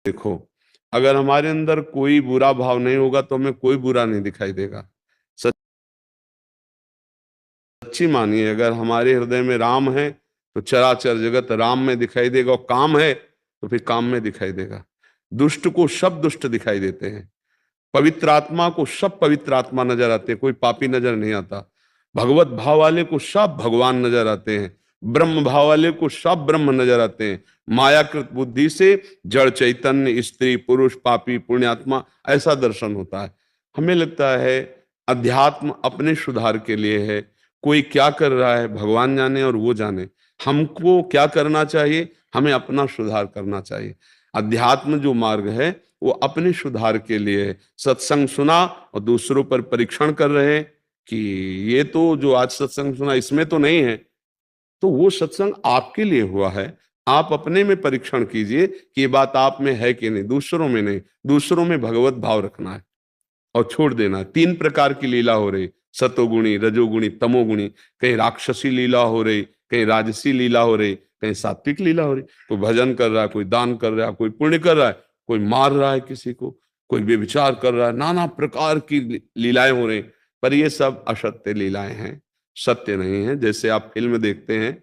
देखो, अगर हमारे अंदर कोई बुरा भाव नहीं होगा तो हमें कोई बुरा नहीं दिखाई देगा। सच्ची मानिए, अगर हमारे हृदय में राम है तो चराचर जगत राम में दिखाई देगा, और काम है तो फिर काम में दिखाई देगा। दुष्ट को सब दुष्ट दिखाई देते हैं, पवित्र आत्मा को सब पवित्र आत्मा नजर आते हैं, कोई पापी नजर नहीं आता। भगवत भाव वाले को सब भगवान नजर आते हैं, ब्रह्म भाव वाले को सब ब्रह्म नजर आते हैं। मायाकृत बुद्धि से जड़ चैतन्य, स्त्री पुरुष, पापी पुण्यात्मा, ऐसा दर्शन होता है। हमें लगता है अध्यात्म अपने सुधार के लिए है। कोई क्या कर रहा है भगवान जाने और वो जाने, हमको क्या करना चाहिए, हमें अपना सुधार करना चाहिए। अध्यात्म जो मार्ग है वो अपने सुधार के लिए है। सत्संग सुना और दूसरों पर परीक्षण कर रहे हैं कि ये तो जो आज सत्संग सुना इसमें तो नहीं है, तो वो सत्संग आपके लिए हुआ है। आप अपने में परीक्षण कीजिए कि ये बात आप में है कि नहीं, दूसरों में नहीं। दूसरों में भगवत भाव रखना है और छोड़ देना है। 3 प्रकार की लीला हो रही, सतोगुणी, रजोगुणी, तमोगुणी। कहीं राक्षसी लीला हो रही, कहीं राजसी लीला हो रही, कहीं सात्विक लीला हो रही। कोई भजन कर रहा है, कोई दान कर रहा है, कोई पुण्य कर रहा है, कोई मार रहा है किसी को, कोई व्यभिचार कर रहा है। नाना प्रकार की लीलाएं हो रही, पर ये सब असत्य लीलाएं हैं, सत्य नहीं है। जैसे आप फिल्म देखते हैं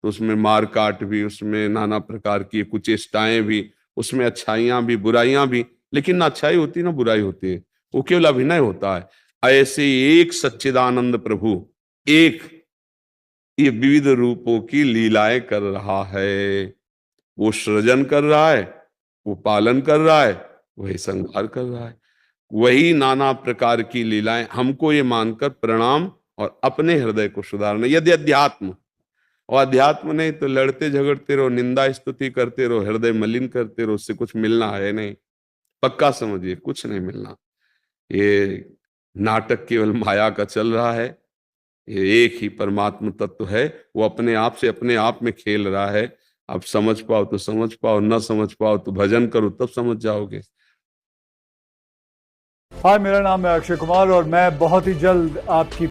तो उसमें मार काट भी, उसमें नाना प्रकार की कुचेष्टाएं भी, उसमें अच्छाइयां भी बुराइयां भी, लेकिन ना अच्छाई होती ना बुराई होती है, वो केवल अभिनय होता है। ऐसे एक सच्चिदानंद प्रभु एक ये विविध रूपों की लीलाएं कर रहा है। वो सृजन कर रहा है, वो पालन कर रहा है, वही संहार कर रहा है। वही नाना प्रकार की लीलाएं, हमको ये मानकर प्रणाम और अपने हृदय को सुधारना, यदि अध्यात्म। और अध्यात्म नहीं तो लड़ते झगड़ते रहो, निंदा स्तुति करते रहो, हृदय मलिन करते रहो, उससे कुछ मिलना है नहीं। पक्का समझिए, कुछ नहीं मिलना। ये नाटक केवल माया का चल रहा है। ये एक ही परमात्म तत्व है, वो अपने आप में खेल रहा है। आप समझ पाओ तो समझ पाओ, न समझ पाओ तो भजन करो, तब समझ जाओगे। हाय, मेरा नाम है अक्षय कुमार और मैं बहुत ही जल्द आपकी